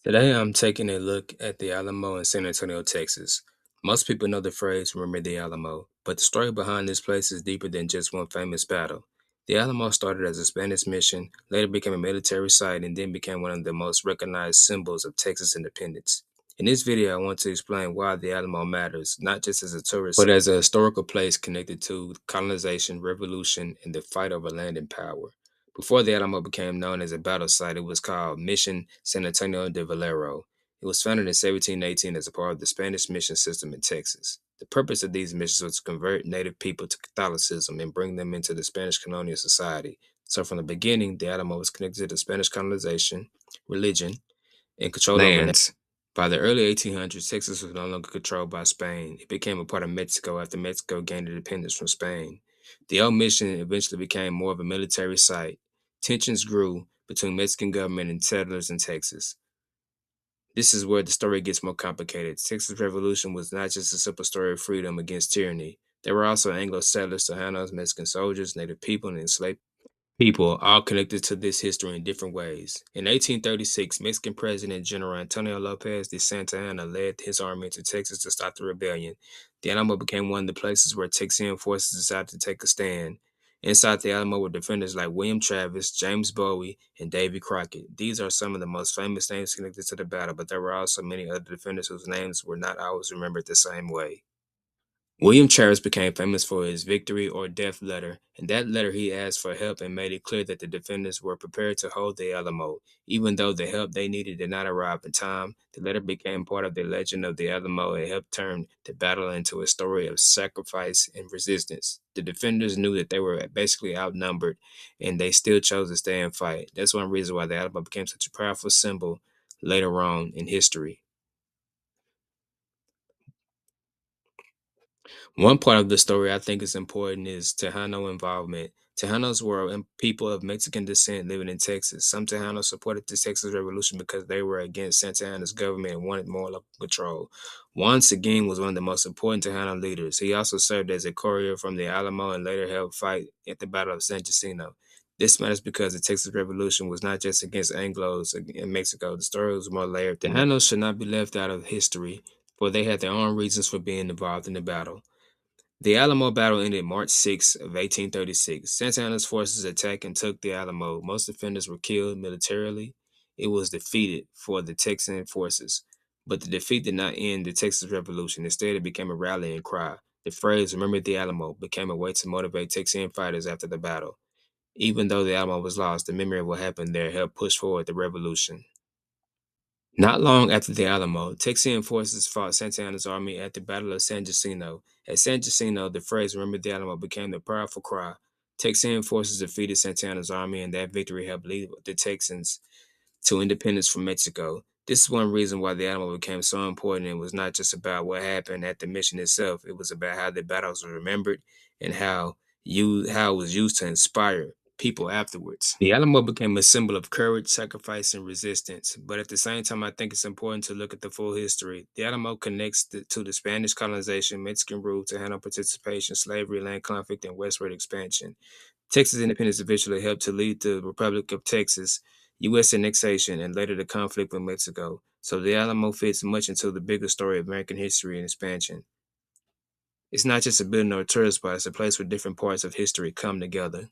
Today, I'm taking a look at the Alamo in San Antonio, Texas. Most people know the phrase, remember the Alamo, but the story behind this place is deeper than just one famous battle. The Alamo started as a Spanish mission, later became a military site, and then became one of the most recognized symbols of Texas independence. In this video, I want to explain why the Alamo matters, not just as a tourist site, but as a historical place connected to colonization, revolution, and the fight over land and power. Before the Alamo became known as a battle site, it was called Mission San Antonio de Valero. It was founded in 1718 as a part of the Spanish mission system in Texas. The purpose of these missions was to convert native people to Catholicism and bring them into the Spanish colonial society. So, from the beginning, the Alamo was connected to Spanish colonization, religion, and control over lands. By the early 1800s, Texas was no longer controlled by Spain. It became a part of Mexico after Mexico gained independence from Spain. The old mission eventually became more of a military site. Tensions grew between Mexican government and settlers in Texas. This is where the story gets more complicated. Texas Revolution was not just a simple story of freedom against tyranny. There were also Anglo settlers, Tejanos, Mexican soldiers, Native people, and enslaved people, all connected to this history in different ways. In 1836, Mexican President General Antonio Lopez de Santa Anna led his army into Texas to stop the rebellion. The Alamo became one of the places where Texian forces decided to take a stand. Inside the Alamo were defenders like William Travis, James Bowie, and Davy Crockett. These are some of the most famous names connected to the battle, but there were also many other defenders whose names were not always remembered the same way. William Travis became famous for his victory or death letter. In that letter, he asked for help and made it clear that the defenders were prepared to hold the Alamo. Even though the help they needed did not arrive in time, the letter became part of the legend of the Alamo and helped turn the battle into a story of sacrifice and resistance. The defenders knew that they were basically outnumbered, and they still chose to stay and fight. That's one reason why the Alamo became such a powerful symbol later on in history. One part of the story I think is important is Tejano involvement. Tejanos were people of Mexican descent living in Texas. Some Tejanos supported the Texas Revolution because they were against Santa Anna's government and wanted more local control. Juan Seguin was one of the most important Tejano leaders. He also served as a courier from the Alamo and later helped fight at the Battle of San Jacinto. This matters because the Texas Revolution was not just against Anglos in Mexico. The story was more layered than that. Tejanos should not be left out of history, for they had their own reasons for being involved in the battle. The Alamo battle ended March 6 of 1836. Santa Anna's forces attacked and took the Alamo. Most defenders were killed militarily. It was defeated for the Texan forces. But the defeat did not end the Texas Revolution. Instead, it became a rallying cry. The phrase, remember the Alamo, became a way to motivate Texan fighters after the battle. Even though the Alamo was lost, the memory of what happened there helped push forward the revolution. Not long after the Alamo, Texian forces fought Santa Anna's army at the Battle of San Jacinto. At San Jacinto, the phrase "Remember the Alamo" became the powerful cry. Texian forces defeated Santa Anna's army, and that victory helped lead the Texans to independence from Mexico. This is one reason why the Alamo became so important. It was not just about what happened at the mission itself; it was about how the battles were remembered and how it was used to inspire people afterwards. The Alamo became a symbol of courage, sacrifice, and resistance. But at the same time, I think it's important to look at the full history. The Alamo connects to the Spanish colonization, Mexican rule, Tejano participation, slavery, land conflict, and westward expansion. Texas independence eventually helped to lead the Republic of Texas, U.S. annexation, and later the conflict with Mexico. So the Alamo fits much into the bigger story of American history and expansion. It's not just a building or a tourist spot, it's a place where different parts of history come together.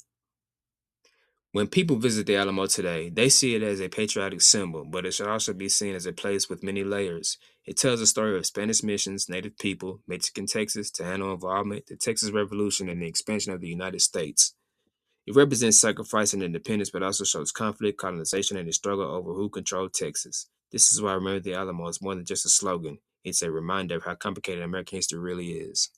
When people visit the Alamo today, they see it as a patriotic symbol, but it should also be seen as a place with many layers. It tells a story of Spanish missions, Native people, Mexican Texas, Tejano involvement, the Texas Revolution, and the expansion of the United States. It represents sacrifice and independence, but also shows conflict, colonization, and the struggle over who controlled Texas. This is why Remember the Alamo is more than just a slogan. It's a reminder of how complicated American history really is.